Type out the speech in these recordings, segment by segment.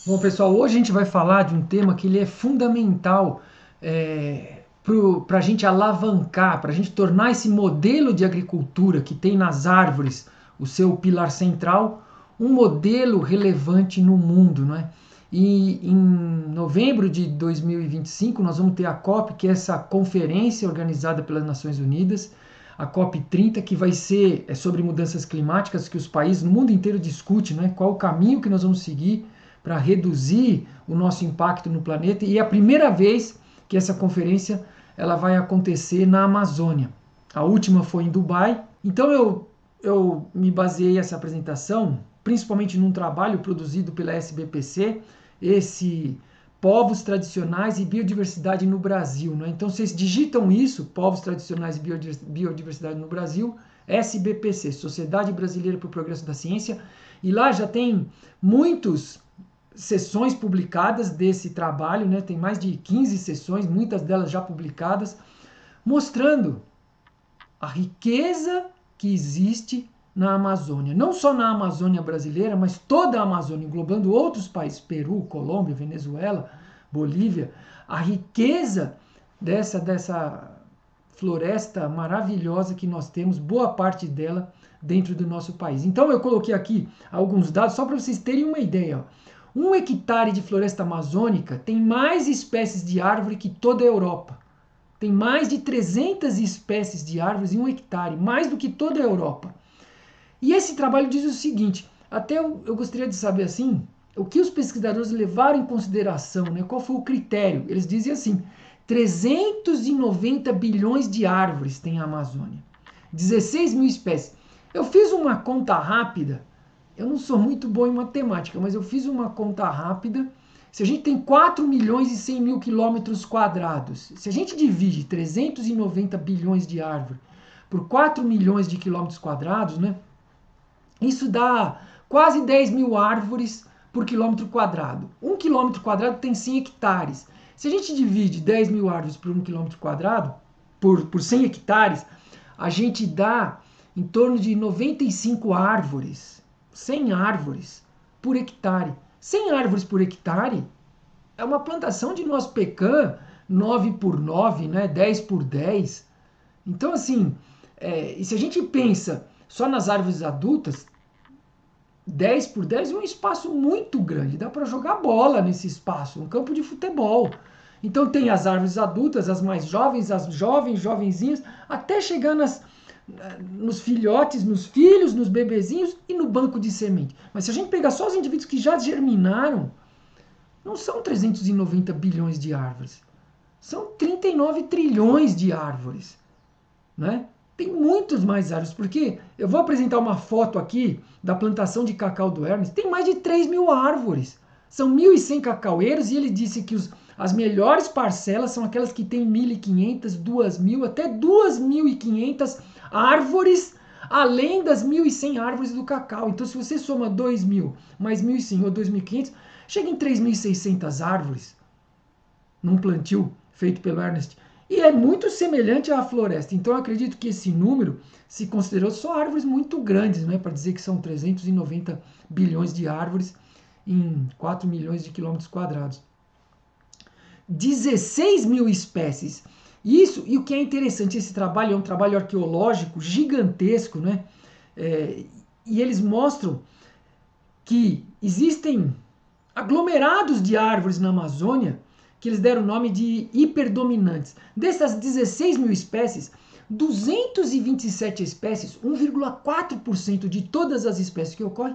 Bom, pessoal, hoje a gente vai falar de um tema que ele é fundamental para a gente alavancar, para a gente tornar esse modelo de agricultura que tem nas árvores o seu pilar central, um modelo relevante no mundo, não é? E em novembro de 2025 nós vamos ter a COP, que é essa conferência organizada pelas Nações Unidas, a COP 30, que vai ser sobre mudanças climáticas, que os países no mundo inteiro discutem, né? Qual o caminho que nós vamos seguir para reduzir o nosso impacto no planeta, e é a primeira vez que essa conferência ela vai acontecer na Amazônia. A última foi em Dubai. Então eu me baseei essa apresentação principalmente num trabalho produzido pela SBPC, esse povos tradicionais e biodiversidade no Brasil. Né? Então vocês digitam isso, povos tradicionais e biodiversidade no Brasil, SBPC, Sociedade Brasileira para o Progresso da Ciência, e lá já tem muitos sessões publicadas desse trabalho, né? Tem mais de 15 sessões, muitas delas já publicadas, mostrando a riqueza que existe na Amazônia. Não só na Amazônia brasileira, mas toda a Amazônia, englobando outros países, Peru, Colômbia, Venezuela, Bolívia. A riqueza dessa floresta maravilhosa que nós temos, boa parte dela dentro do nosso país. Então eu coloquei aqui alguns dados só para vocês terem uma ideia. Ó. 1 hectare de floresta amazônica tem mais espécies de árvore que toda a Europa. Tem mais de 300 espécies de árvores em 1 hectare, mais do que toda a Europa. E esse trabalho diz o seguinte, até eu gostaria de saber assim, o que os pesquisadores levaram em consideração, né? Qual foi o critério? Eles dizem assim, 390 bilhões de árvores tem a Amazônia, 16 mil espécies. Eu fiz uma conta rápida, eu não sou muito bom em matemática, mas eu fiz uma conta rápida. Se a gente tem 4 milhões e 100 mil quilômetros quadrados, se a gente divide 390 bilhões de árvores por 4 milhões de quilômetros quadrados, né? Isso dá quase 10 mil árvores por quilômetro quadrado. 1 quilômetro quadrado tem 100 hectares. Se a gente divide 10 mil árvores por 1 quilômetro quadrado, por 100 hectares, a gente dá em torno de 95 árvores, 100 árvores por hectare. 100 árvores por hectare é uma plantação de noz pecan 9 por 9, né? 10 por 10. Então, assim, e se a gente pensa só nas árvores adultas, 10 por 10 é um espaço muito grande, dá para jogar bola nesse espaço, um campo de futebol. Então tem as árvores adultas, as mais jovens, as jovens, jovenzinhas, até chegar nos filhotes, nos filhos, nos bebezinhos e no banco de semente. Mas se a gente pegar só os indivíduos que já germinaram, não são 390 bilhões de árvores, são 39 trilhões de árvores, né? Tem muitos mais árvores, porque eu vou apresentar uma foto aqui da plantação de cacau do Hermes, tem mais de 3 mil árvores, são 1.100 cacaueiros, e ele disse que as melhores parcelas são aquelas que têm 1.500, 2.000, até 2.500 árvores, além das 1.100 árvores do cacau. Então se você soma 2.000 mais 1.100 ou 2.500, chega em 3.600 árvores num plantio feito pelo Ernest. E é muito semelhante à floresta. Então eu acredito que esse número se considerou só árvores muito grandes, né, para dizer que são 390 bilhões de árvores em 4 milhões de quilômetros quadrados. 16 mil espécies. Isso, e o que é interessante, esse trabalho é um trabalho arqueológico gigantesco, né? E eles mostram que existem aglomerados de árvores na Amazônia que eles deram o nome de hiperdominantes. Dessas 16 mil espécies, 227 espécies, 1,4% de todas as espécies que ocorrem,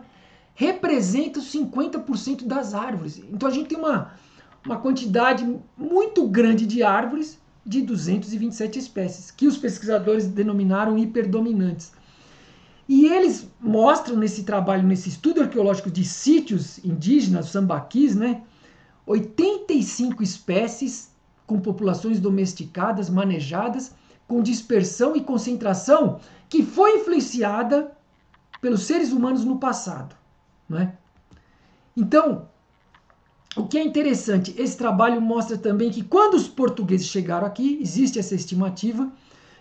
representam 50% das árvores. Então a gente tem uma quantidade muito grande de árvores de 227 espécies, que os pesquisadores denominaram hiperdominantes. E eles mostram nesse trabalho, nesse estudo arqueológico de sítios indígenas, sambaquis, né, 85 espécies com populações domesticadas, manejadas, com dispersão e concentração que foi influenciada pelos seres humanos no passado. Né? Então, o que é interessante, esse trabalho mostra também que quando os portugueses chegaram aqui, existe essa estimativa,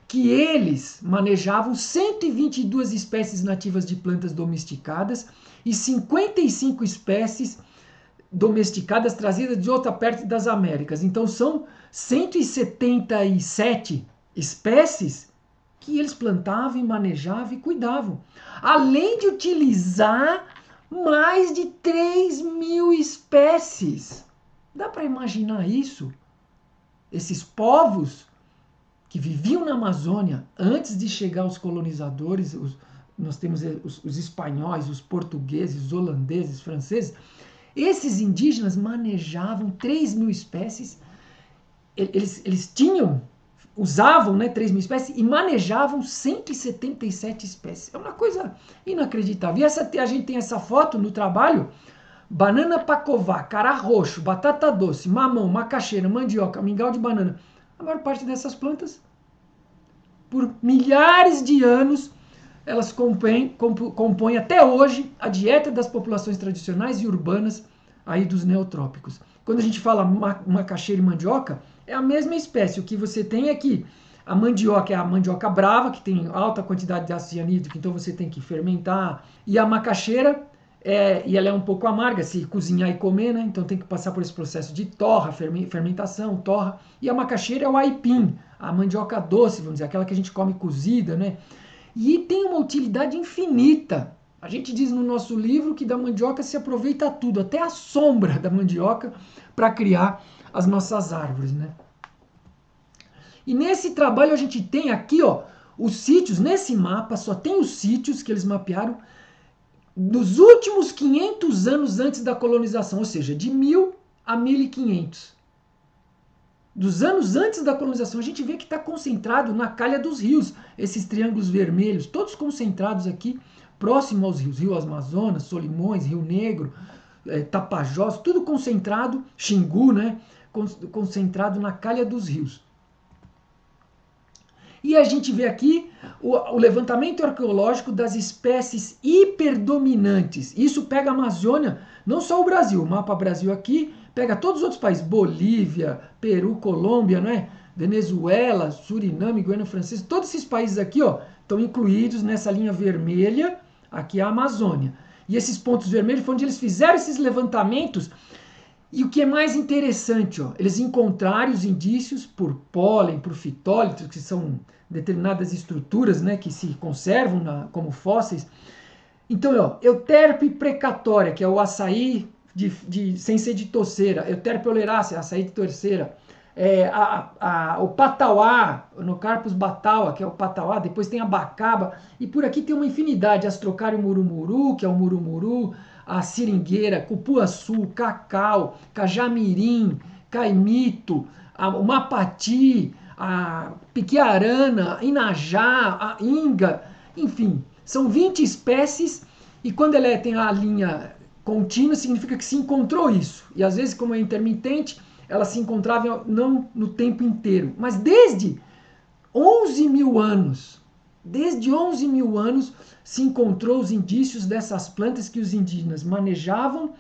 que eles manejavam 122 espécies nativas de plantas domesticadas e 55 espécies domesticadas, trazidas de outra parte das Américas. Então são 177 espécies que eles plantavam e manejavam e cuidavam. Além de utilizar mais de 3.000 espécies. Dá para imaginar isso? Esses povos que viviam na Amazônia antes de chegar os colonizadores, nós temos os espanhóis, os portugueses, os holandeses, os franceses. Esses indígenas manejavam 3.000 espécies, eles usavam 3.000 espécies e manejavam 177 espécies. É uma coisa inacreditável. E a gente tem essa foto no trabalho: banana pacová, cará roxo, batata doce, mamão, macaxeira, mandioca, mingau de banana. A maior parte dessas plantas, por milhares de anos, elas compõem até hoje a dieta das populações tradicionais e urbanas aí dos neotrópicos. Quando a gente fala macaxeira e mandioca, é a mesma espécie. O que você tem é que a mandioca é a mandioca brava, que tem alta quantidade de ácido cianídrico, então você tem que fermentar. E a macaxeira, e ela é um pouco amarga se cozinhar e comer, né? Então tem que passar por esse processo de torra, fermentação, torra. E a macaxeira é o aipim, a mandioca doce, vamos dizer, aquela que a gente come cozida, né? E tem uma utilidade infinita. A gente diz no nosso livro que da mandioca se aproveita tudo, até a sombra da mandioca, para criar as nossas árvores, né? E nesse trabalho a gente tem aqui, ó, os sítios. Nesse mapa só tem os sítios que eles mapearam dos últimos 500 anos antes da colonização, ou seja, de 1000 a 1500. Dos anos antes da colonização, a gente vê que está concentrado na calha dos rios, esses triângulos vermelhos, todos concentrados aqui, próximo aos rios. Rio Amazonas, Solimões, Rio Negro, Tapajós, tudo concentrado, Xingu, né? Concentrado na calha dos rios. E a gente vê aqui o levantamento arqueológico das espécies hiperdominantes. Isso pega a Amazônia, não só o Brasil, o mapa Brasil aqui, pega todos os outros países, Bolívia, Peru, Colômbia, né? Venezuela, Suriname, Guiana Francesa, todos esses países aqui, ó, estão incluídos nessa linha vermelha, aqui é a Amazônia. E esses pontos vermelhos foi onde eles fizeram esses levantamentos. E o que é mais interessante, ó, eles encontraram os indícios por pólen, por fitólitos, que são determinadas estruturas, né, que se conservam como fósseis. Então, ó, Euterpe precatória, que é o açaí sem ser de toceira, Euterpe oleracea, açaí de terceira, o patauá, Nocarpus bataua, que é o patauá, depois tem a bacaba, e por aqui tem uma infinidade, Astrocário murumuru, que é o murumuru, a seringueira, cupuaçu, cacau, cajamirim, caimito, o mapati, a piquiarana, inajá, a inga, enfim, são 20 espécies, e quando ela tem a linha contínua, significa que se encontrou isso. E às vezes, como é intermitente, ela se encontrava não no tempo inteiro, mas desde 11.000 anos, se encontrou os indícios dessas plantas que os indígenas manejavam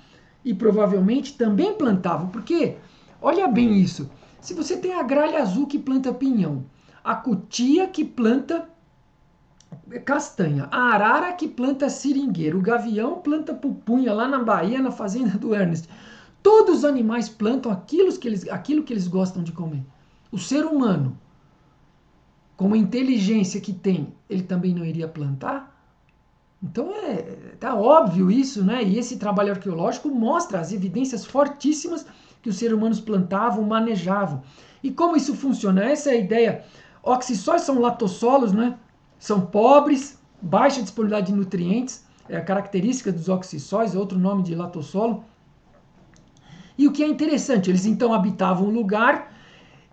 e provavelmente também plantavam. Porque, olha bem isso, se você tem a gralha azul que planta pinhão, a cutia que planta castanha, a arara que planta seringueira, o gavião planta pupunha lá na Bahia, na fazenda do Ernest. Todos os animais plantam aquilo que eles gostam de comer. O ser humano, com a inteligência que tem, ele também não iria plantar? Então tá óbvio isso, né? E esse trabalho arqueológico mostra as evidências fortíssimas que os seres humanos plantavam, manejavam. E como isso funciona? Essa é a ideia. Oxissóis são latossolos, né? São pobres, baixa disponibilidade de nutrientes, é a característica dos oxissóis, é outro nome de latossolo. E o que é interessante, eles então habitavam um lugar,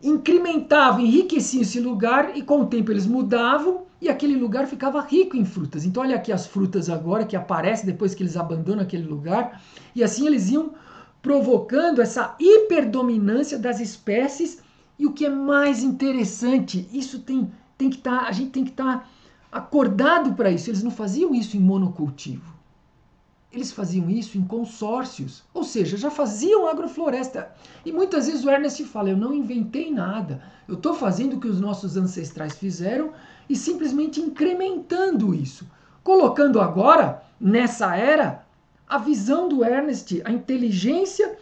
incrementavam, enriqueciam esse lugar, e com o tempo eles mudavam, e aquele lugar ficava rico em frutas. Então olha aqui as frutas agora que aparecem depois que eles abandonam aquele lugar, e assim eles iam provocando essa hiperdominância das espécies. E o que é mais interessante, isso a gente tem que estar acordado para isso. Eles não faziam isso em monocultivo. Eles faziam isso em consórcios, ou seja, já faziam agrofloresta. E muitas vezes o Ernest fala, eu não inventei nada, eu estou fazendo o que os nossos ancestrais fizeram e simplesmente incrementando isso. Colocando agora, nessa era, a visão do Ernest, a inteligência,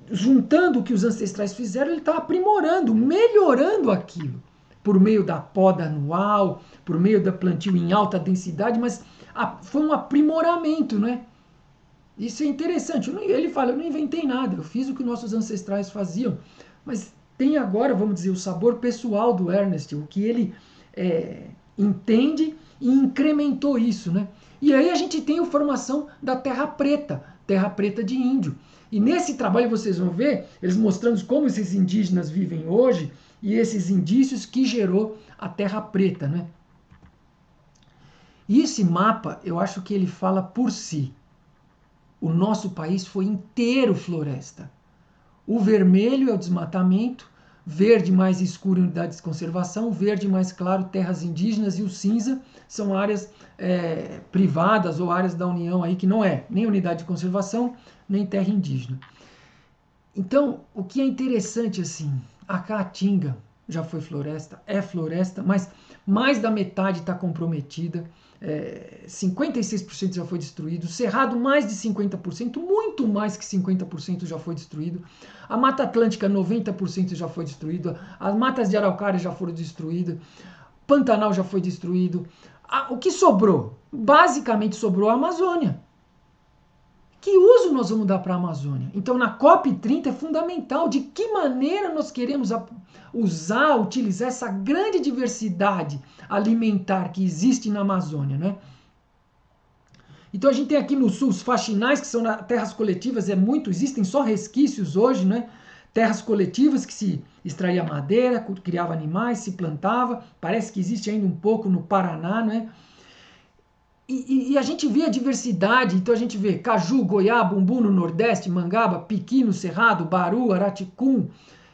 juntando o que os ancestrais fizeram, ele está aprimorando, melhorando aquilo, por meio da poda anual, por meio da plantio em alta densidade, mas foi um aprimoramento, né? Isso é interessante. Ele fala, eu não inventei nada, eu fiz o que nossos ancestrais faziam, mas tem agora, vamos dizer, o sabor pessoal do Ernest, o que ele entende e incrementou isso, né? E aí a gente tem a formação da terra preta de índio. E nesse trabalho vocês vão ver, eles mostrando como esses indígenas vivem hoje e esses indícios que gerou a terra preta, né? E esse mapa, eu acho que ele fala por si. O nosso país foi inteiro floresta. O vermelho é o desmatamento, verde mais escuro unidades de conservação, verde mais claro terras indígenas e o cinza são áreas privadas ou áreas da União aí que não é nem unidade de conservação nem terra indígena. Então, o que é interessante assim, a Caatinga já foi floresta, é floresta, mas mais da metade está comprometida. 56% já foi destruído, o Cerrado mais de 50%, muito mais que 50% já foi destruído, a Mata Atlântica 90% já foi destruído, as matas de araucária já foram destruídas, Pantanal já foi destruído. O que sobrou? Basicamente sobrou a Amazônia. Que uso nós vamos dar para a Amazônia? Então na COP30 é fundamental de que maneira nós queremos utilizar essa grande diversidade alimentar que existe na Amazônia, né? Então a gente tem aqui no sul os faxinais, que são terras coletivas, existem só resquícios hoje, né? Terras coletivas que se extraía madeira, criava animais, se plantava, parece que existe ainda um pouco no Paraná, né? E a gente vê a diversidade, então a gente vê caju, goiaba, umbu no Nordeste, mangaba, piqui no Cerrado, baru, araticum.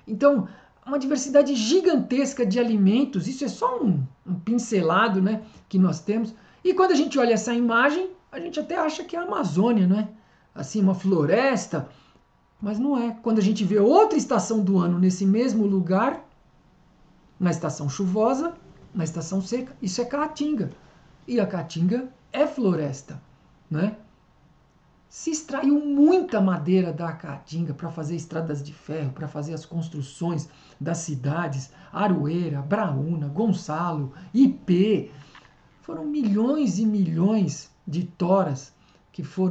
Então, uma diversidade gigantesca de alimentos, isso é só um pincelado, né, que nós temos. E quando a gente olha essa imagem, a gente até acha que é a Amazônia, né? Assim, uma floresta, mas não é. Quando a gente vê outra estação do ano nesse mesmo lugar, na estação chuvosa, na estação seca, isso é Caatinga. E a Caatinga é floresta, né? Se extraiu muita madeira da Caatinga para fazer estradas de ferro, para fazer as construções das cidades, Aroeira, Braúna, Gonçalo, Ipê. Foram milhões e milhões de toras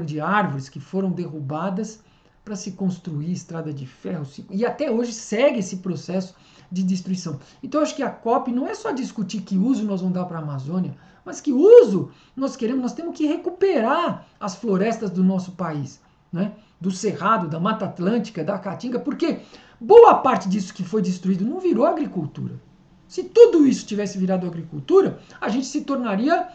de árvores que foram derrubadas para se construir estrada de ferro. E até hoje segue esse processo de destruição. Então eu acho que a COP não é só discutir que uso nós vamos dar para a Amazônia, mas que uso nós temos que recuperar as florestas do nosso país, né? Do Cerrado, da Mata Atlântica, da Caatinga, porque boa parte disso que foi destruído não virou agricultura. Se tudo isso tivesse virado agricultura, a gente se tornaria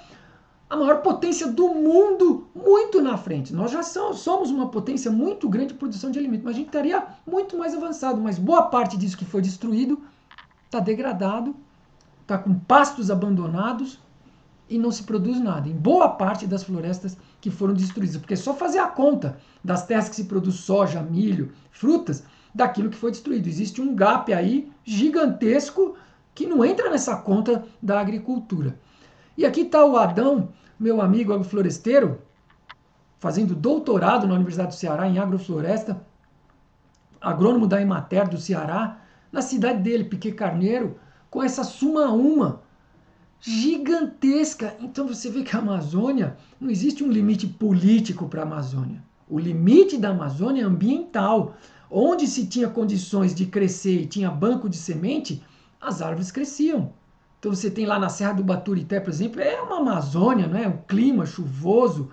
a maior potência do mundo muito na frente. Nós já somos uma potência muito grande de produção de alimentos, mas a gente estaria muito mais avançado. Mas boa parte disso que foi destruído está degradado, está com pastos abandonados e não se produz nada. Em boa parte das florestas que foram destruídas. Porque é só fazer a conta das terras que se produz soja, milho, frutas, daquilo que foi destruído. Existe um gap aí gigantesco que não entra nessa conta da agricultura. E aqui está o Adão, meu amigo agrofloresteiro, fazendo doutorado na Universidade do Ceará em agrofloresta, agrônomo da Emater do Ceará, na cidade dele, Piquet Carneiro, com essa suma uma gigantesca. Então você vê que a Amazônia, não existe um limite político para a Amazônia. O limite da Amazônia é ambiental. Onde se tinha condições de crescer e tinha banco de semente, as árvores cresciam. Então você tem lá na Serra do Baturité, por exemplo, é uma Amazônia, né? Um clima chuvoso.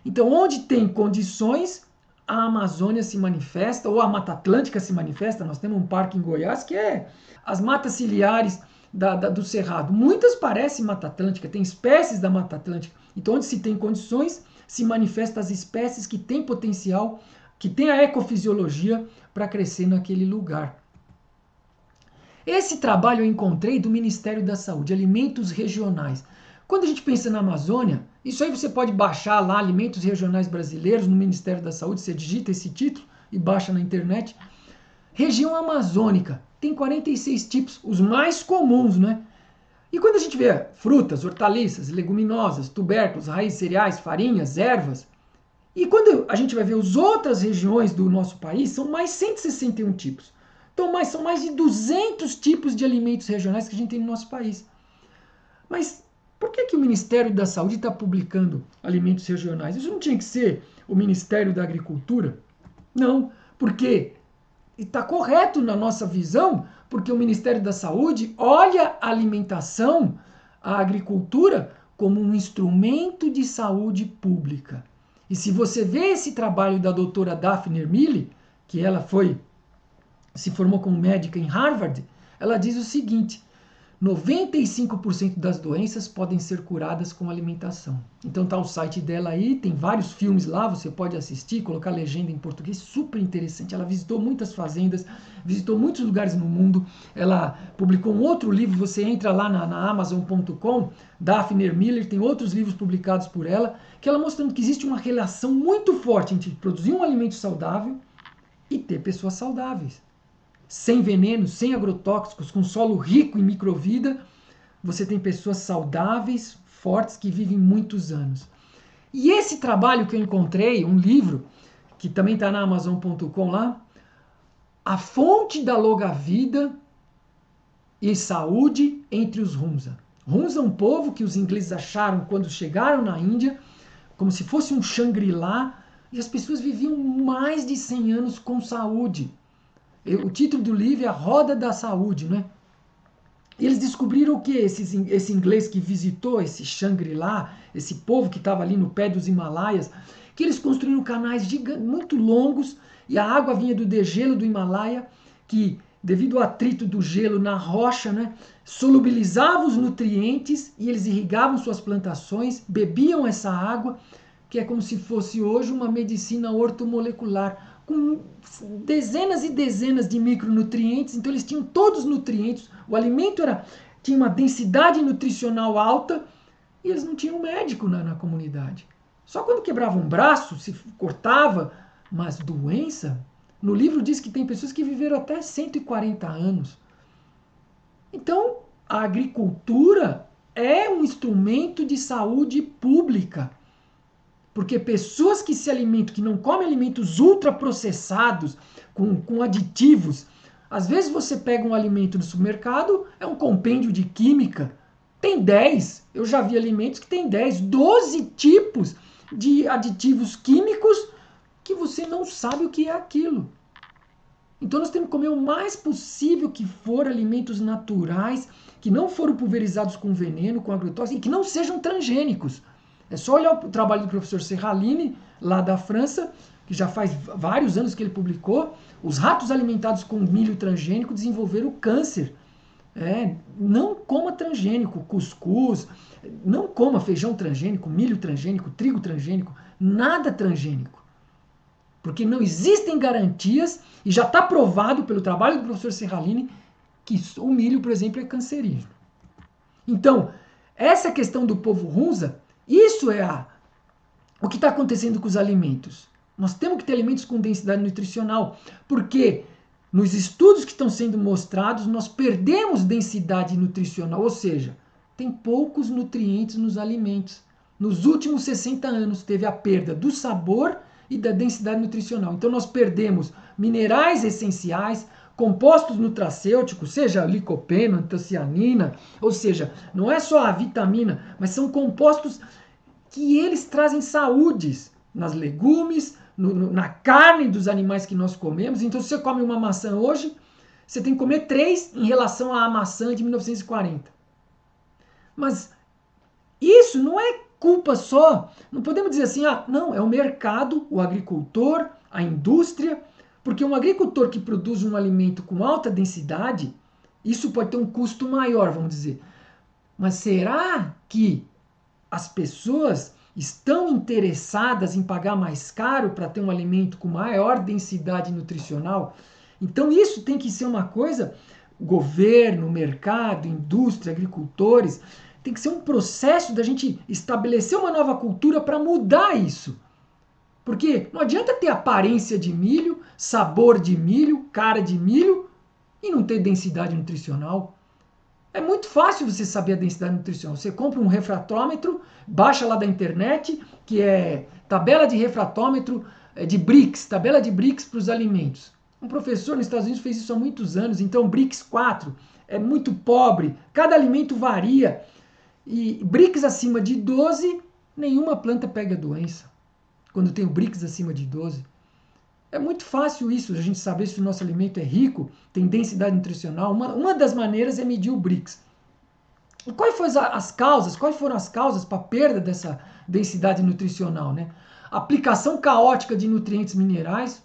Então onde tem condições, a Amazônia se manifesta, ou a Mata Atlântica se manifesta. Nós temos um parque em Goiás que é as matas ciliares do Cerrado. Muitas parecem Mata Atlântica, tem espécies da Mata Atlântica. Então onde se tem condições, se manifestam as espécies que têm potencial, que têm a ecofisiologia para crescer naquele lugar. Esse trabalho eu encontrei do Ministério da Saúde, alimentos regionais. Quando a gente pensa na Amazônia, isso aí você pode baixar lá, alimentos regionais brasileiros, no Ministério da Saúde, você digita esse título e baixa na internet. Região amazônica, tem 46 tipos, os mais comuns, né? E quando a gente vê frutas, hortaliças, leguminosas, tubérculos, raízes, cereais, farinhas, ervas, E quando a gente vai ver as outras regiões do nosso país, são mais 161 tipos. Então, são mais de 200 tipos de alimentos regionais que a gente tem no nosso país. Mas por que o Ministério da Saúde está publicando alimentos regionais? Isso não tinha que ser o Ministério da Agricultura? Não, porque está correto na nossa visão, porque o Ministério da Saúde olha a alimentação, a agricultura, como um instrumento de saúde pública. E se você vê esse trabalho da doutora Daphne Ermili, que ela se formou como médica em Harvard, ela diz o seguinte: 95% das doenças podem ser curadas com alimentação. Então tá o site dela aí, tem vários filmes lá, você pode assistir, colocar legenda em português, super interessante. Ela visitou muitas fazendas, visitou muitos lugares no mundo. Ela publicou um outro livro, você entra lá na Amazon.com, Daphne Ermili, tem outros livros publicados por ela, que ela mostrando que existe uma relação muito forte entre produzir um alimento saudável e ter pessoas saudáveis. Sem venenos, sem agrotóxicos, com solo rico em microvida, você tem pessoas saudáveis, fortes, que vivem muitos anos. E esse trabalho que eu encontrei, um livro, que também está na Amazon.com lá, A Fonte da Longavida e Saúde entre os Hunza. Hunza é um povo que os ingleses acharam quando chegaram na Índia, como se fosse um Shangri-La, e as pessoas viviam mais de 100 anos com saúde. O título do livro é A Roda da Saúde, né? E eles descobriram o que? Esse inglês que visitou esse Shangri-La, esse povo que estava ali no pé dos Himalaias, que eles construíram canais muito longos e a água vinha do degelo do Himalaia, que devido ao atrito do gelo na rocha, né, solubilizava os nutrientes e eles irrigavam suas plantações, bebiam essa água, que é como se fosse hoje uma medicina ortomolecular, com dezenas e dezenas de micronutrientes, então eles tinham todos os nutrientes, o alimento tinha uma densidade nutricional alta e eles não tinham médico na comunidade. Só quando quebrava um braço, se cortava, mas doença, no livro diz que tem pessoas que viveram até 140 anos. Então, a agricultura é um instrumento de saúde pública. Porque pessoas que se alimentam, que não comem alimentos ultraprocessados, com aditivos, às vezes você pega um alimento no supermercado, é um compêndio de química, tem 10, eu já vi alimentos que tem 10, 12 tipos de aditivos químicos que você não sabe o que é aquilo. Então nós temos que comer o mais possível que for alimentos naturais, que não foram pulverizados com veneno, com agrotóxicos, e que não sejam transgênicos. É só olhar o trabalho do professor Serralini, lá da França, que já faz vários anos que ele publicou. Os ratos alimentados com milho transgênico desenvolveram câncer. Não coma transgênico, cuscuz, não coma feijão transgênico, milho transgênico, trigo transgênico, nada transgênico. Porque não existem garantias, e já está provado pelo trabalho do professor Serralini, que o milho, por exemplo, é cancerígeno. Então, essa questão do povo Hunza, isso é o que está acontecendo com os alimentos. Nós temos que ter alimentos com densidade nutricional, porque nos estudos que estão sendo mostrados, nós perdemos densidade nutricional, ou seja, tem poucos nutrientes nos alimentos. Nos últimos 60 anos teve a perda do sabor e da densidade nutricional. Então nós perdemos minerais essenciais, compostos nutracêuticos, seja licopeno, antocianina, ou seja, não é só a vitamina, mas são compostos que eles trazem saúdes nas legumes, na carne dos animais que nós comemos. Então se você come uma maçã hoje, você tem que comer 3 em relação à maçã de 1940. Mas isso não é culpa só, não podemos dizer assim, não, é o mercado, o agricultor, a indústria, porque um agricultor que produz um alimento com alta densidade, isso pode ter um custo maior, vamos dizer. Mas será que as pessoas estão interessadas em pagar mais caro para ter um alimento com maior densidade nutricional? Então isso tem que ser uma coisa, governo, mercado, indústria, agricultores, tem que ser um processo da gente estabelecer uma nova cultura para mudar isso. Porque não adianta ter aparência de milho, sabor de milho, cara de milho e não ter densidade nutricional. É muito fácil você saber a densidade nutricional. Você compra um refratômetro, baixa lá da internet, que é tabela de refratômetro de BRICS, tabela de BRICS para os alimentos. Um professor nos Estados Unidos fez isso há muitos anos, então BRICS 4 é muito pobre, cada alimento varia, e BRICS acima de 12, nenhuma planta pega doença, quando tem o BRICS acima de 12. É muito fácil isso, a gente saber se o nosso alimento é rico, tem densidade nutricional. Uma das maneiras é medir o BRICS. E quais foram as causas para a perda dessa densidade nutricional, né? Aplicação caótica de nutrientes minerais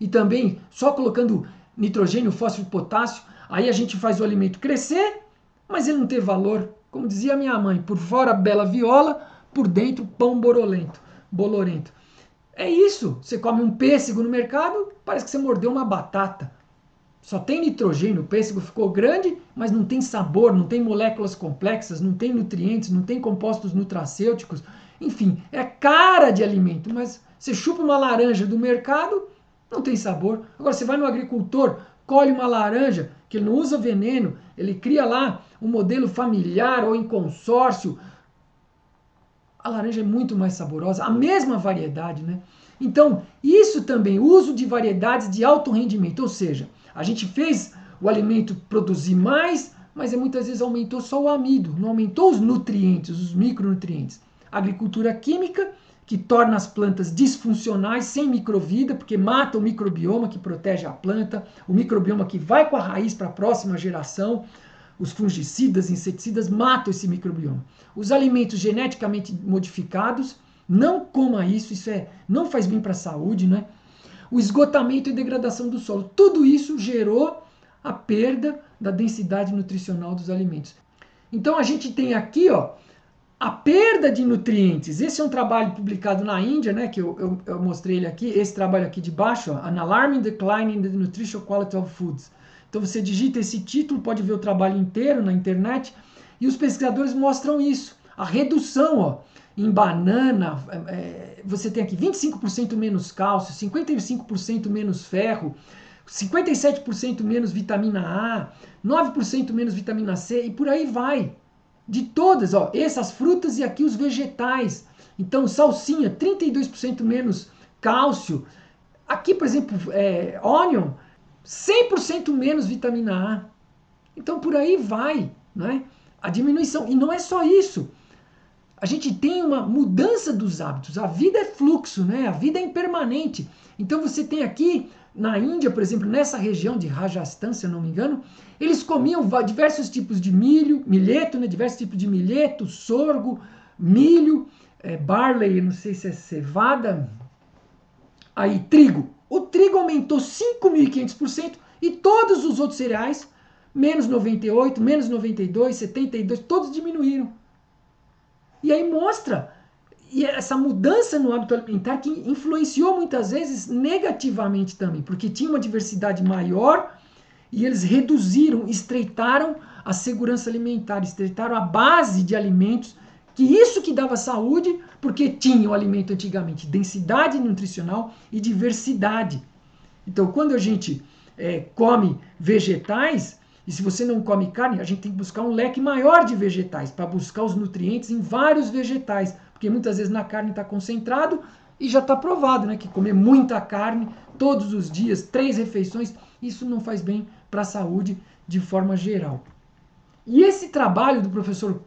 e também só colocando nitrogênio, fósforo e potássio, aí a gente faz o alimento crescer, mas ele não tem valor. Como dizia minha mãe, por fora bela viola, por dentro pão bolorento. É isso, você come um pêssego no mercado, parece que você mordeu uma batata. Só tem nitrogênio, o pêssego ficou grande, mas não tem sabor, não tem moléculas complexas, não tem nutrientes, não tem compostos nutracêuticos. Enfim, é cara de alimento, mas você chupa uma laranja do mercado, não tem sabor. Agora você vai no agricultor, colhe uma laranja, que ele não usa veneno, ele cria lá um modelo familiar ou em consórcio. A laranja é muito mais saborosa, a mesma variedade, né? Então, isso também, uso de variedades de alto rendimento, ou seja, a gente fez o alimento produzir mais, mas muitas vezes aumentou só o amido, não aumentou os nutrientes, os micronutrientes. Agricultura química, que torna as plantas disfuncionais, sem microvida, porque mata o microbioma que protege a planta, o microbioma que vai com a raiz para a próxima geração. Os fungicidas, inseticidas matam esse microbioma. Os alimentos geneticamente modificados, não coma isso, não faz bem para a saúde, né? O esgotamento e degradação do solo, tudo isso gerou a perda da densidade nutricional dos alimentos. Então a gente tem aqui, ó, a perda de nutrientes. Esse é um trabalho publicado na Índia, né, que eu mostrei ele aqui, esse trabalho aqui de baixo, ó, An Alarming Decline in the Nutritional Quality of Foods. Então você digita esse título, pode ver o trabalho inteiro na internet, e os pesquisadores mostram isso. A redução, ó, em banana, você tem aqui 25% menos cálcio, 55% menos ferro, 57% menos vitamina A, 9% menos vitamina C, e por aí vai. De todas, ó, essas frutas e aqui os vegetais. Então, salsinha, 32% menos cálcio. Aqui, por exemplo, onion, 100% menos vitamina A. Então por aí vai, né? A diminuição. E não é só isso. A gente tem uma mudança dos hábitos. A vida é fluxo, né? A vida é impermanente. Então você tem aqui na Índia, por exemplo, nessa região de Rajasthan, se eu não me engano, eles comiam diversos tipos de milheto, né? Diversos tipos de milheto, sorgo, milho, barley, não sei se é cevada, aí trigo. O trigo aumentou 5.500% e todos os outros cereais, menos 98, menos 92, 72, todos diminuíram. E aí mostra essa mudança no hábito alimentar que influenciou muitas vezes negativamente também, porque tinha uma diversidade maior e eles reduziram, estreitaram a segurança alimentar, estreitaram a base de alimentos, que isso que dava saúde, porque tinha o alimento antigamente densidade nutricional e diversidade. Então, quando a gente come vegetais, e se você não come carne, a gente tem que buscar um leque maior de vegetais, para buscar os nutrientes em vários vegetais, porque muitas vezes na carne está concentrado e já está provado, né, que comer muita carne todos os dias, 3 refeições, isso não faz bem para a saúde de forma geral. E esse trabalho do professor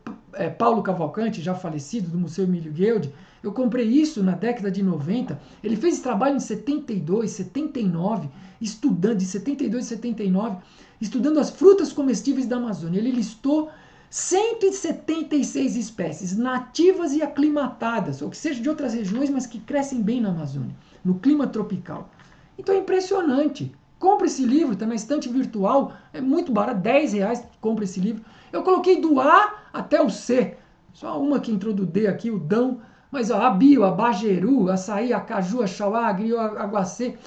Paulo Cavalcante, já falecido, do Museu Emílio Guild, eu comprei isso na década de 90, ele fez esse trabalho em 72, 79, estudando, de 72 e 79, estudando as frutas comestíveis da Amazônia. Ele listou 176 espécies nativas e aclimatadas, ou que sejam de outras regiões, mas que crescem bem na Amazônia, no clima tropical. Então é impressionante. Compre esse livro, está na estante virtual, é muito barato, R$10, compra esse livro. Eu coloquei do A até o C, só uma que entrou do D aqui, o Dão, mas ó, a Bio, a Bajeru, Açaí, a Caju, a Xauá, a Griot, a Aguacê,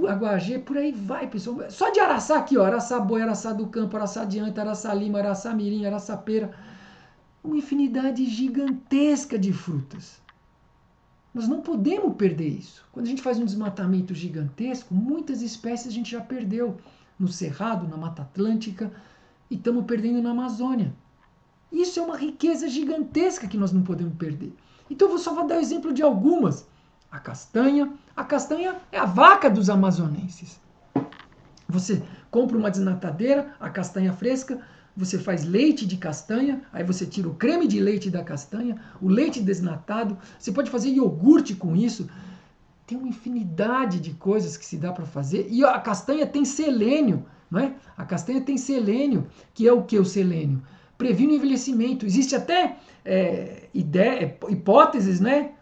Aguagê, por aí vai, pessoal. Só de Araçá aqui, ó, Araçá Boi, Araçá do Campo, Araçá Dianta, Araçá Lima, Araçá Mirim, Araçá Pera, uma infinidade gigantesca de frutas. Nós não podemos perder isso. Quando a gente faz um desmatamento gigantesco, muitas espécies a gente já perdeu no Cerrado, na Mata Atlântica, e estamos perdendo na Amazônia. Isso é uma riqueza gigantesca que nós não podemos perder. Então eu só vou dar o exemplo de algumas. A castanha é a vaca dos amazonenses. Você compra uma desnatadeira, a castanha fresca, você faz leite de castanha, aí você tira o creme de leite da castanha, o leite desnatado, você pode fazer iogurte com isso. Tem uma infinidade de coisas que se dá para fazer. E a castanha tem selênio, não é? A castanha tem selênio, que é o que o selênio? Previne o envelhecimento. Existe até hipóteses, né?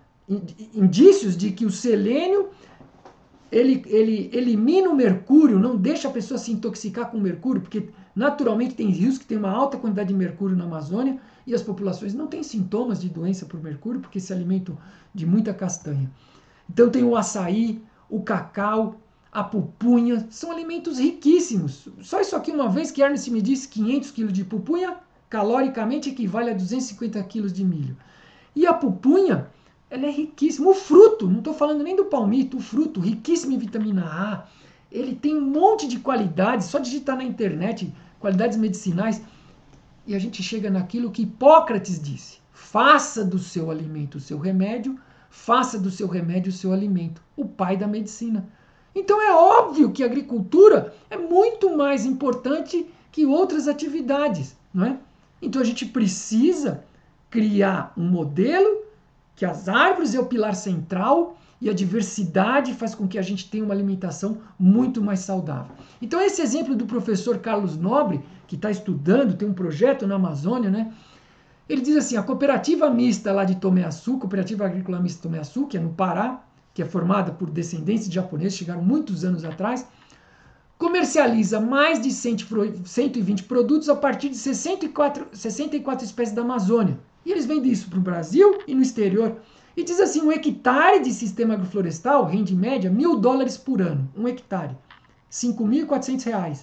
Indícios de que o selênio ele elimina o mercúrio, não deixa a pessoa se intoxicar com mercúrio, porque naturalmente tem rios que tem uma alta quantidade de mercúrio na Amazônia e as populações não têm sintomas de doença por mercúrio porque se alimentam de muita castanha. Então tem o açaí, o cacau, a pupunha, são alimentos riquíssimos. Só isso aqui uma vez que Ernest me disse, 500 kg de pupunha caloricamente equivale a 250 kg de milho. E a pupunha, ela é riquíssima. O fruto, não estou falando nem do palmito, o fruto, riquíssimo em vitamina A. Ele tem um monte de qualidades, só digitar na internet, qualidades medicinais, e a gente chega naquilo que Hipócrates disse: faça do seu alimento o seu remédio, faça do seu remédio o seu alimento, o pai da medicina. Então é óbvio que a agricultura é muito mais importante que outras atividades, não é? Então a gente precisa criar um modelo que as árvores é o pilar central e a diversidade faz com que a gente tenha uma alimentação muito mais saudável. Então esse exemplo do professor Carlos Nobre, que está estudando, tem um projeto na Amazônia, né? Ele diz assim, a cooperativa mista lá de Tomé-Açu, Cooperativa Agrícola Mista Tomé-Açu, que é no Pará, que é formada por descendentes de japoneses, chegaram muitos anos atrás, comercializa mais de 120 produtos a partir de 64 espécies da Amazônia. E eles vendem isso para o Brasil e no exterior. E diz assim, um hectare de sistema agroflorestal rende em média $1.000 por ano. Um hectare. R$ 5.400.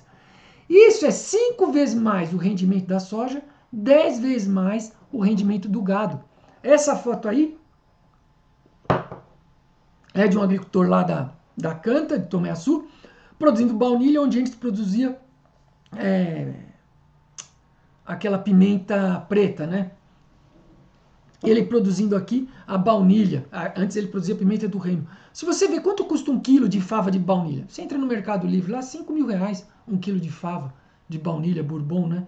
Isso é 5 vezes mais o rendimento da soja, 10 vezes mais o rendimento do gado. Essa foto aí é de um agricultor lá da Canta, de Tomé-Açu, produzindo baunilha, onde antes produzia aquela pimenta preta, né? Ele produzindo aqui a baunilha. Antes ele produzia pimenta do reino. Se você vê quanto custa 1 quilo de fava de baunilha, você entra no Mercado Livre lá, R$ 5.000, 1 quilo de fava de baunilha bourbon, né?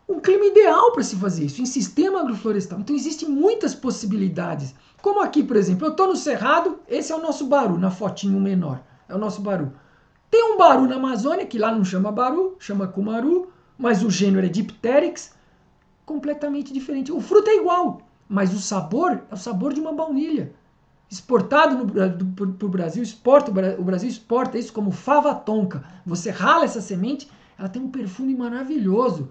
Um clima ideal para se fazer isso, em sistema agroflorestal. Então existem muitas possibilidades. Como aqui, por exemplo, eu estou no Cerrado, esse é o nosso baru, na fotinho menor. É o nosso baru. Tem um baru na Amazônia, que lá não chama baru, chama cumaru, mas o gênero é Dipteryx, completamente diferente. O fruto é igual, mas o sabor é o sabor de uma baunilha. Exportado para o Brasil, o Brasil exporta isso como fava tonka. Você rala essa semente, ela tem um perfume maravilhoso.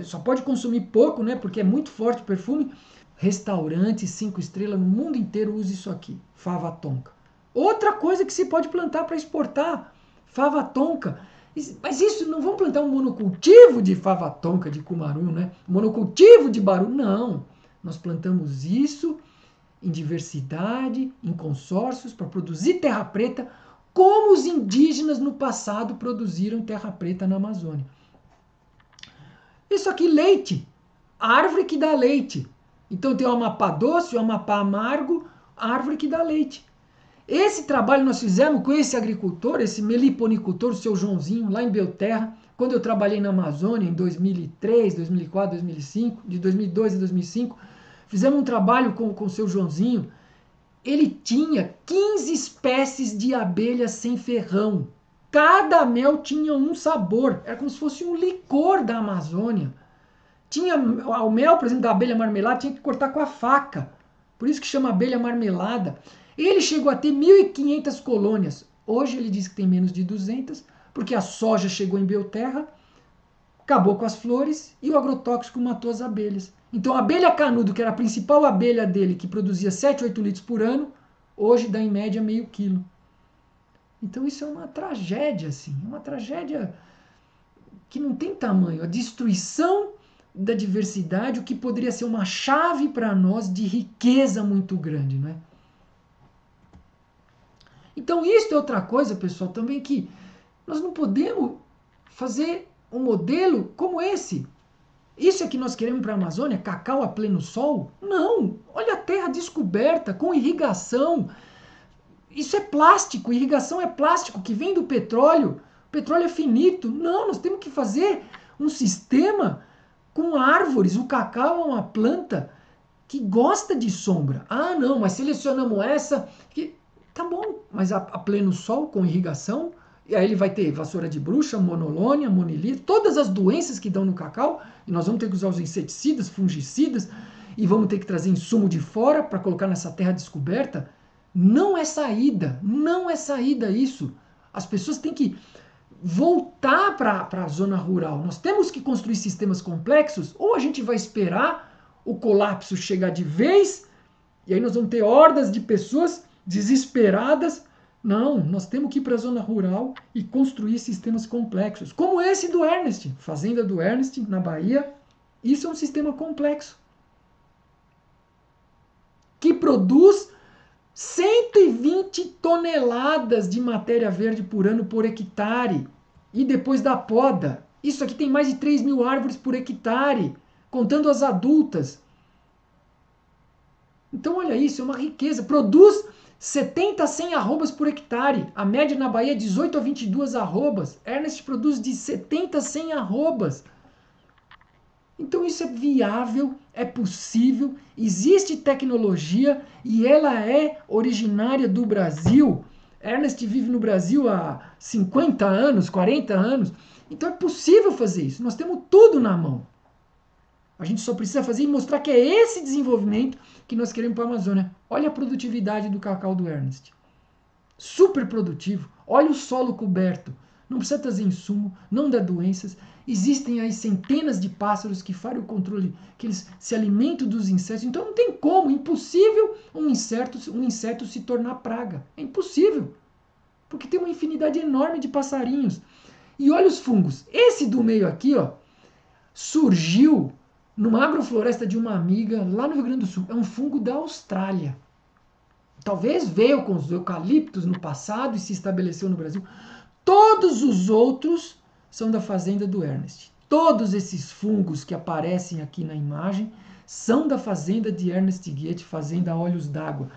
Só pode consumir pouco, né? Porque é muito forte o perfume. Restaurantes 5 estrelas no mundo inteiro usam isso aqui, fava tonka. Outra coisa que se pode plantar para exportar, fava tonka. Mas isso, não vamos plantar um monocultivo de fava tonka, de cumaru, né? Monocultivo de baru, não. Nós plantamos isso em diversidade, em consórcios, para produzir terra preta, como os indígenas no passado produziram terra preta na Amazônia. Isso aqui, leite. Árvore que dá leite. Então tem o Amapá doce, o Amapá amargo, árvore que dá leite. Esse trabalho nós fizemos com esse agricultor, esse meliponicultor, o seu Joãozinho, lá em Belterra, quando eu trabalhei na Amazônia em 2003, 2004, 2005, de 2002 a 2005, fizemos um trabalho com o seu Joãozinho. Ele tinha 15 espécies de abelhas sem ferrão. Cada mel tinha um sabor. Era como se fosse um licor da Amazônia. Tinha o mel, por exemplo, da abelha marmelada, tinha que cortar com a faca. Por isso que chama abelha marmelada. Ele chegou a ter 1.500 colônias. Hoje ele diz que tem menos de 200, porque a soja chegou em Belterra, acabou com as flores e o agrotóxico matou as abelhas. Então a abelha canudo, que era a principal abelha dele, que produzia 7, 8 litros por ano, hoje dá em média meio quilo. Então isso é uma tragédia, assim, uma tragédia que não tem tamanho. A destruição da diversidade, o que poderia ser uma chave para nós de riqueza muito grande, não é? Então isso é outra coisa, pessoal, também que nós não podemos fazer um modelo como esse. Isso é que nós queremos para a Amazônia? Cacau a pleno sol? Não! Olha a terra descoberta, com irrigação. Isso é plástico, irrigação é plástico que vem do petróleo. O petróleo é finito. Não, nós temos que fazer um sistema com árvores. O cacau é uma planta que gosta de sombra. Ah, não, mas selecionamos essa. Que... Tá bom, mas a pleno sol com irrigação, e aí ele vai ter vassoura de bruxa, monolônia, monilita, todas as doenças que dão no cacau, e nós vamos ter que usar os inseticidas, fungicidas, e vamos ter que trazer insumo de fora para colocar nessa terra descoberta. Não é saída, não é saída isso. As pessoas têm que voltar para a zona rural. Nós temos que construir sistemas complexos, ou a gente vai esperar o colapso chegar de vez, e aí nós vamos ter hordas de pessoas desesperadas. Não, nós temos que ir para a zona rural e construir sistemas complexos, como esse do Ernest, Fazenda do Ernest, na Bahia. Isso é um sistema complexo, que produz 120 toneladas de matéria verde por ano por hectare. E depois da poda, isso aqui tem mais de 3.000 árvores por hectare, contando as adultas. Então olha isso, é uma riqueza. Produz 70 a 100 arrobas por hectare. A média na Bahia é 18 a 22 arrobas. Ernest produz de 70 a 100 arrobas. Então isso é viável, é possível, existe tecnologia e ela é originária do Brasil. Ernest vive no Brasil há 50 anos, 40 anos. Então é possível fazer isso. Nós temos tudo na mão. A gente só precisa fazer e mostrar que é esse desenvolvimento que nós queremos para a Amazônia. Olha a produtividade do cacau do Ernest. Super produtivo. Olha o solo coberto. Não precisa trazer insumo, não dá doenças. Existem aí centenas de pássaros que fazem o controle, que eles se alimentam dos insetos. Então não tem como, impossível um inseto se tornar praga. É impossível. Porque tem uma infinidade enorme de passarinhos. E olha os fungos. Esse do meio aqui, ó, surgiu numa agrofloresta de uma amiga lá no Rio Grande do Sul. É um fungo da Austrália. Talvez veio com os eucaliptos no passado e se estabeleceu no Brasil. Todos os outros são da fazenda do Ernest. Todos esses fungos que aparecem aqui na imagem são da fazenda de Ernest Goethe, fazenda Olhos d'Água.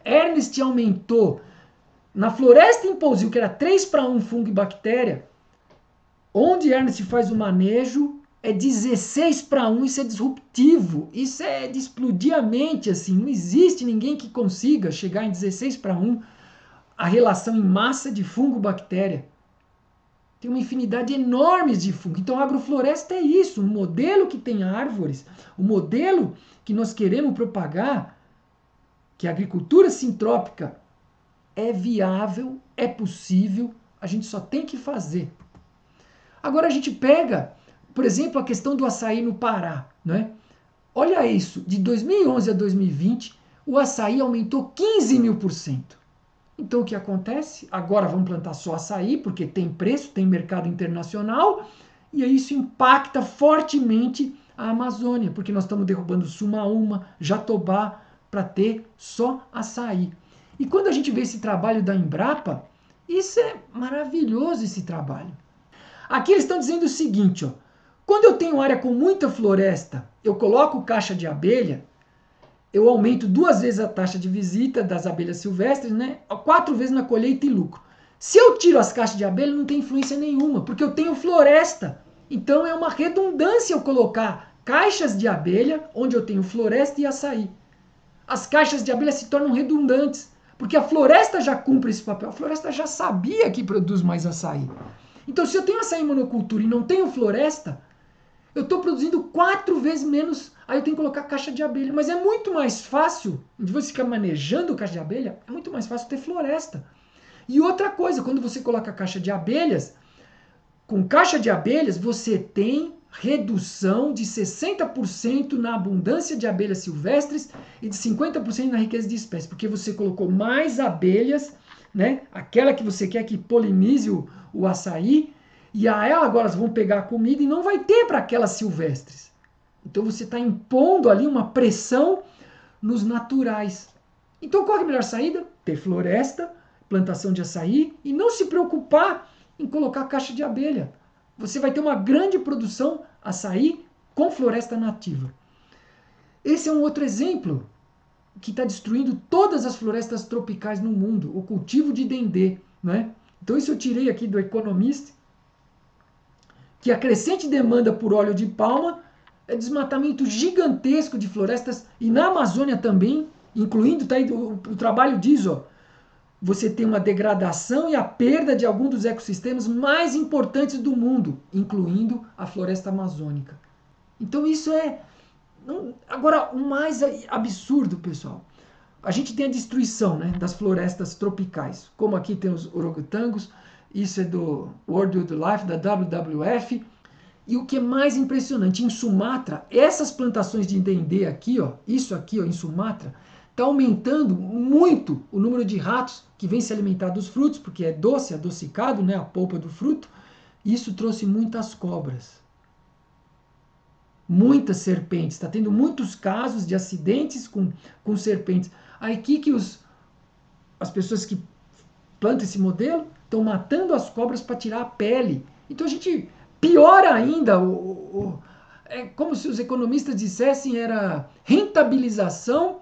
Ernest aumentou na floresta em Pousio, que era 3:1 fungo e bactéria, onde Ernest faz o manejo, é 16:1, isso é disruptivo, isso é de explodir a mente, assim, não existe ninguém que consiga chegar em 16:1 a relação em massa de fungo-bactéria. Tem uma infinidade enorme de fungo. Então a agrofloresta é isso, um modelo que tem árvores, o modelo que nós queremos propagar, que a agricultura sintrópica é viável, é possível, a gente só tem que fazer. Agora a gente pega, por exemplo, a questão do açaí no Pará, né? Olha isso, de 2011 a 2020, o açaí aumentou 15.000%. Então o que acontece? Agora vamos plantar só açaí, porque tem preço, tem mercado internacional, e aí isso impacta fortemente a Amazônia, porque nós estamos derrubando Sumaúma, Jatobá, para ter só açaí. E quando a gente vê esse trabalho da Embrapa, isso é maravilhoso, esse trabalho. Aqui eles estão dizendo o seguinte, ó, quando eu tenho área com muita floresta, eu coloco caixa de abelha, eu aumento 2 vezes a taxa de visita das abelhas silvestres, né? 4 vezes na colheita e lucro. Se eu tiro as caixas de abelha, não tem influência nenhuma, porque eu tenho floresta. Então é uma redundância eu colocar caixas de abelha, onde eu tenho floresta e açaí. As caixas de abelha se tornam redundantes, porque a floresta já cumpre esse papel. A floresta já sabia que produz mais açaí. Então se eu tenho açaí monocultura e não tenho floresta, eu estou produzindo 4 vezes menos, aí eu tenho que colocar caixa de abelha. Mas é muito mais fácil, de você ficar manejando caixa de abelha, é muito mais fácil ter floresta. E outra coisa, quando você coloca caixa de abelhas, com caixa de abelhas você tem redução de 60% na abundância de abelhas silvestres e de 50% na riqueza de espécies, porque você colocou mais abelhas, né? Aquela que você quer que polinize o açaí, e a ela agora elas vão pegar a comida e não vai ter para aquelas silvestres. Então você está impondo ali uma pressão nos naturais. Então qual é a melhor saída? Ter floresta, plantação de açaí e não se preocupar em colocar caixa de abelha. Você vai ter uma grande produção açaí com floresta nativa. Esse é um outro exemplo que está destruindo todas as florestas tropicais no mundo, o cultivo de dendê, né? Então isso eu tirei aqui do Economist, que a crescente demanda por óleo de palma é desmatamento gigantesco de florestas, e na Amazônia também, incluindo, tá aí, o trabalho diz, ó, você tem uma degradação e a perda de alguns dos ecossistemas mais importantes do mundo, incluindo a floresta amazônica. Então isso é... Agora, o mais absurdo, pessoal, a gente tem a destruição, né, das florestas tropicais, como aqui tem os orangotangos, isso é do World Wildlife, da WWF, e o que é mais impressionante, em Sumatra, essas plantações de dendê aqui, ó, isso aqui, ó, em Sumatra, está aumentando muito o número de ratos que vêm se alimentar dos frutos, porque é doce, adocicado, né, a polpa do fruto. Isso trouxe muitas cobras, muitas serpentes. Está tendo muitos casos de acidentes com serpentes. Aí que as pessoas que plantam esse modelo estão matando as cobras para tirar a pele. Então a gente piora ainda, é como se os economistas dissessem, era rentabilização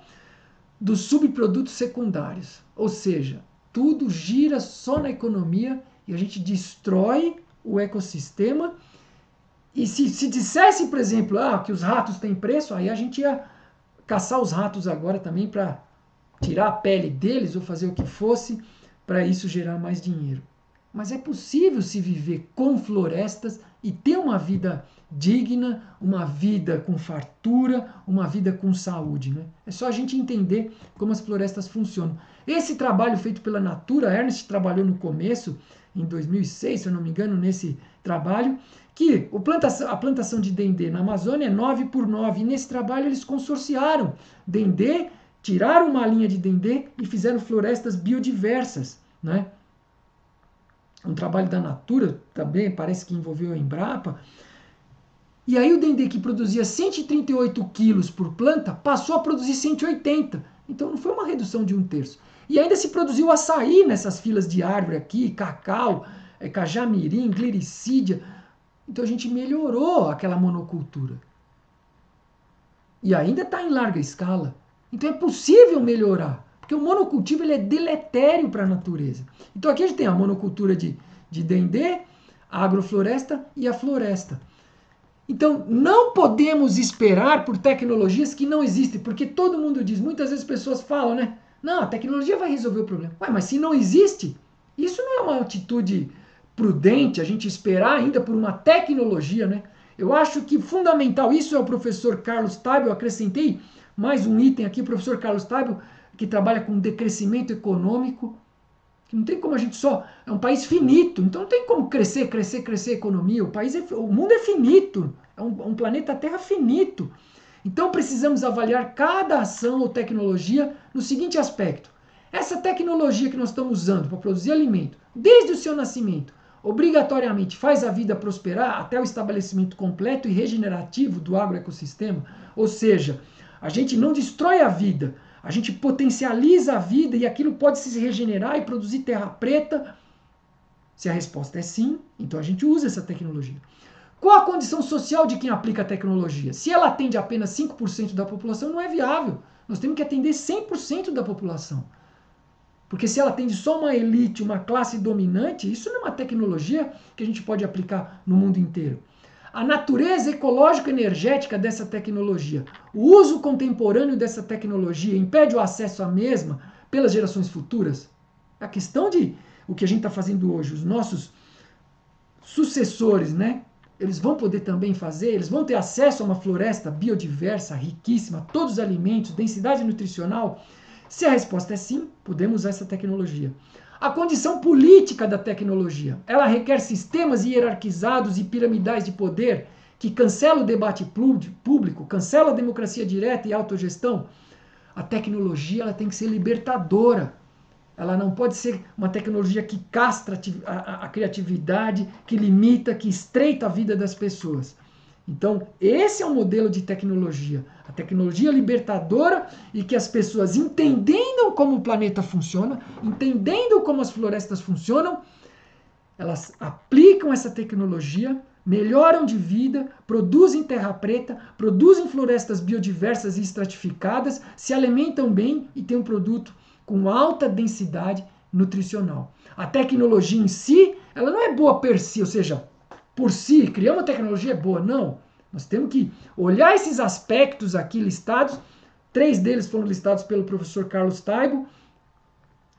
dos subprodutos secundários. Ou seja, tudo gira só na economia e a gente destrói o ecossistema. E se dissesse, por exemplo, que os ratos têm preço, aí a gente ia caçar os ratos agora também para tirar a pele deles ou fazer o que fosse para isso gerar mais dinheiro. Mas é possível se viver com florestas e ter uma vida digna, uma vida com fartura, uma vida com saúde, né? É só a gente entender como as florestas funcionam. Esse trabalho feito pela Natura, a Ernst trabalhou no começo, em 2006, se eu não me engano, nesse trabalho, que a plantação de dendê na Amazônia é 9x9, e nesse trabalho eles consorciaram dendê, tiraram uma linha de dendê e fizeram florestas biodiversas, né? Um trabalho da Natura também, parece que envolveu a Embrapa. E aí o dendê que produzia 138 quilos por planta passou a produzir 180. Então não foi uma redução de 1/3. E ainda se produziu açaí nessas filas de árvore aqui, cacau, cajamirim, glericídia. Então a gente melhorou aquela monocultura. E ainda está em larga escala. Então é possível melhorar. Porque o monocultivo ele é deletério para a natureza. Então aqui a gente tem a monocultura de dendê, a agrofloresta e a floresta. Então não podemos esperar por tecnologias que não existem, porque todo mundo diz, muitas vezes as pessoas falam, né? Não, a tecnologia vai resolver o problema. Ué, mas se não existe, isso não é uma atitude prudente, a gente esperar ainda por uma tecnologia, né? Eu acho que fundamental, isso é o professor Carlos Taibo, eu acrescentei mais um item aqui, o professor Carlos Taibo, que trabalha com decrescimento econômico, que não tem como a gente só... É um país finito, então não tem como crescer a economia. O mundo é finito, é um planeta Terra finito. Então precisamos avaliar cada ação ou tecnologia no seguinte aspecto. Essa tecnologia que nós estamos usando para produzir alimento, desde o seu nascimento, obrigatoriamente faz a vida prosperar até o estabelecimento completo e regenerativo do agroecossistema? Ou seja, a gente não destrói a vida, a gente potencializa a vida e aquilo pode se regenerar e produzir terra preta? Se a resposta é sim, então a gente usa essa tecnologia. Qual a condição social de quem aplica a tecnologia? Se ela atende apenas 5% da população, não é viável. Nós temos que atender 100% da população. Porque se ela atende só uma elite, uma classe dominante, isso não é uma tecnologia que a gente pode aplicar no mundo inteiro. A natureza ecológico-energética dessa tecnologia, o uso contemporâneo dessa tecnologia impede o acesso à mesma pelas gerações futuras? A questão de o que a gente está fazendo hoje, os nossos sucessores, né? Eles vão poder também fazer, eles vão ter acesso a uma floresta biodiversa, riquíssima, todos os alimentos, densidade nutricional? Se a resposta é sim, podemos usar essa tecnologia. A condição política da tecnologia, ela requer sistemas hierarquizados e piramidais de poder que cancelam o debate público, cancelam a democracia direta e a autogestão? A tecnologia ela tem que ser libertadora. Ela não pode ser uma tecnologia que castra a criatividade, que limita, que estreita a vida das pessoas. Então, esse é o modelo de tecnologia. A tecnologia libertadora e que as pessoas entendendo como o planeta funciona, entendendo como as florestas funcionam, elas aplicam essa tecnologia melhoram de vida, produzem terra preta, produzem florestas biodiversas e estratificadas, se alimentam bem e têm um produto com alta densidade nutricional. A tecnologia em si, ela não é boa per si, ou seja, por si, criar uma tecnologia é boa, não. Nós temos que olhar esses aspectos aqui listados, 3 deles foram listados pelo professor Carlos Taibo,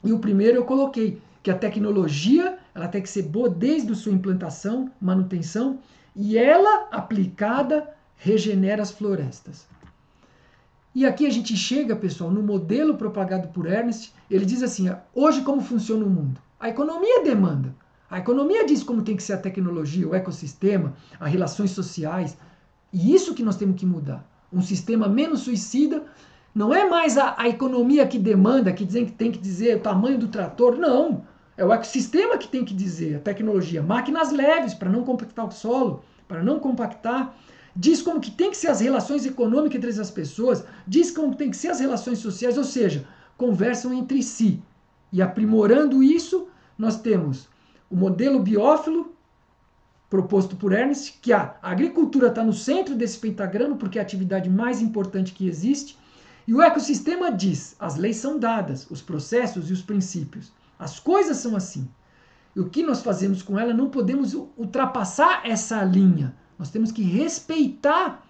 e o primeiro eu coloquei, que a tecnologia ela tem que ser boa desde a sua implantação, manutenção, e ela, aplicada, regenera as florestas. E aqui a gente chega, pessoal, no modelo propagado por Ernst, ele diz assim, hoje como funciona o mundo? A economia demanda. A economia diz como tem que ser a tecnologia, o ecossistema, as relações sociais, e isso que nós temos que mudar. Um sistema menos suicida, não é mais a economia que demanda, que tem que dizer o tamanho do trator, não. É o ecossistema que tem que dizer, a tecnologia. Máquinas leves, para não compactar o solo, para não compactar. Diz como que tem que ser as relações econômicas entre as pessoas, diz como tem que ser as relações sociais, ou seja, conversam entre si. E aprimorando isso, nós temos o modelo biófilo, proposto por Ernst, que a agricultura está no centro desse pentagrama, porque é a atividade mais importante que existe, e o ecossistema diz, as leis são dadas, os processos e os princípios. As coisas são assim. E o que nós fazemos com ela, não podemos ultrapassar essa linha. Nós temos que respeitar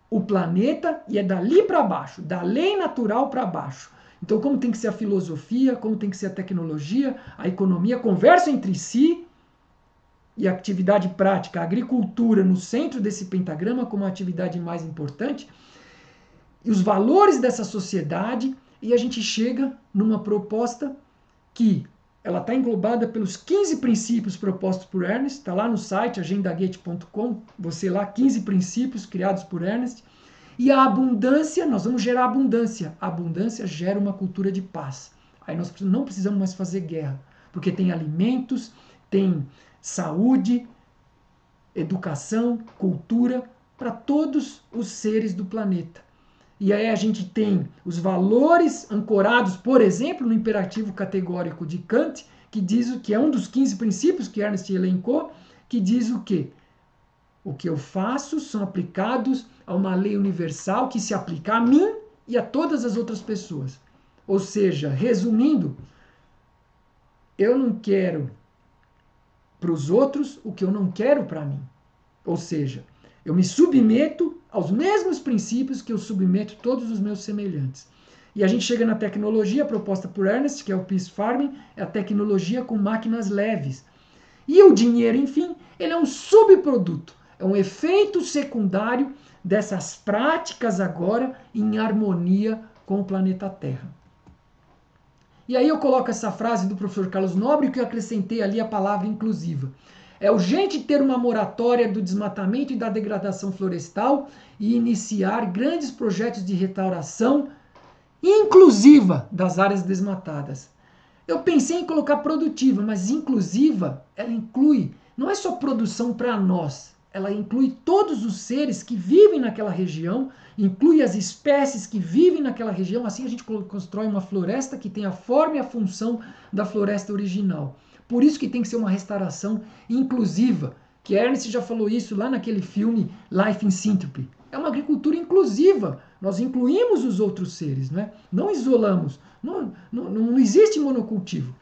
o planeta e é dali para baixo, da lei natural para baixo. Então, como tem que ser a filosofia, como tem que ser a tecnologia, a economia, conversam entre si e a atividade prática, a agricultura no centro desse pentagrama como a atividade mais importante, e os valores dessa sociedade, e a gente chega numa proposta que ela está englobada pelos 15 princípios propostos por Ernst, está lá no site agendagate.com, você lá, 15 princípios criados por Ernst, e a abundância, nós vamos gerar abundância. A abundância gera uma cultura de paz. Aí nós não precisamos mais fazer guerra, porque tem alimentos, tem saúde, educação, cultura para todos os seres do planeta. E aí a gente tem os valores ancorados, por exemplo, no imperativo categórico de Kant, que diz o que é um dos 15 princípios que Ernst elencou, que diz o quê? O que eu faço são aplicados a uma lei universal que se aplica a mim e a todas as outras pessoas. Ou seja, resumindo, eu não quero para os outros o que eu não quero para mim. Ou seja, eu me submeto aos mesmos princípios que eu submeto todos os meus semelhantes. E a gente chega na tecnologia proposta por Ernst, que é o Peace Farming, é a tecnologia com máquinas leves. E o dinheiro, enfim, ele é um subproduto, é um efeito secundário dessas práticas agora em harmonia com o planeta Terra. E aí eu coloco essa frase do professor Carlos Nobre, que eu acrescentei ali a palavra inclusiva. É urgente ter uma moratória do desmatamento e da degradação florestal e iniciar grandes projetos de restauração inclusiva das áreas desmatadas. Eu pensei em colocar produtiva, mas inclusiva, ela inclui, não é só produção para nós, ela inclui todos os seres que vivem naquela região, inclui as espécies que vivem naquela região, assim a gente constrói uma floresta que tem a forma e a função da floresta original. Por isso que tem que ser uma restauração inclusiva, que Ernst já falou isso lá naquele filme Life in Synthropy. É uma agricultura inclusiva, nós incluímos os outros seres, né? Não isolamos, não existe monocultivo.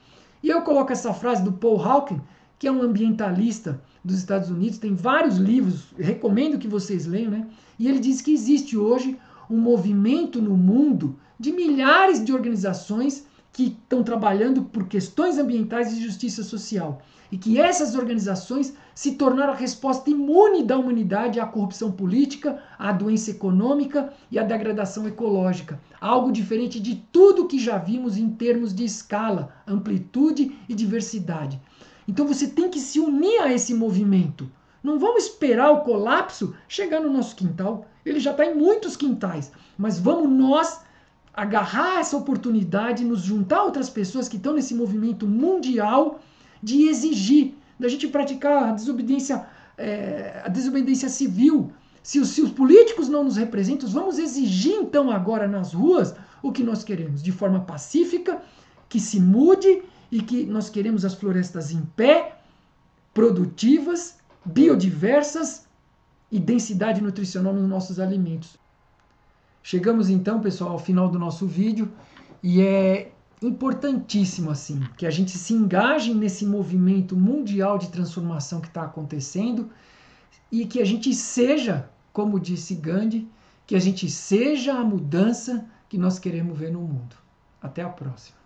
E eu coloco essa frase do Paul Hawken, que é um ambientalista dos Estados Unidos, tem vários livros, recomendo que vocês leiam, né? E ele diz que existe hoje um movimento no mundo de milhares de organizações que estão trabalhando por questões ambientais e justiça social. E que essas organizações se tornaram a resposta imune da humanidade à corrupção política, à doença econômica e à degradação ecológica. Algo diferente de tudo que já vimos em termos de escala, amplitude e diversidade. Então você tem que se unir a esse movimento. Não vamos esperar o colapso chegar no nosso quintal. Ele já está em muitos quintais. Mas vamos nós agarrar essa oportunidade, nos juntar a outras pessoas que estão nesse movimento mundial de exigir, da gente praticar a desobediência civil. Se os políticos não nos representam, vamos exigir então agora nas ruas o que nós queremos, de forma pacífica, que se mude e que nós queremos as florestas em pé, produtivas biodiversas e densidade nutricional nos nossos alimentos. Chegamos então, pessoal, ao final do nosso vídeo e é importantíssimo assim que a gente se engaje nesse movimento mundial de transformação que está acontecendo e que a gente seja, como disse Gandhi, que a gente seja a mudança que nós queremos ver no mundo. Até a próxima.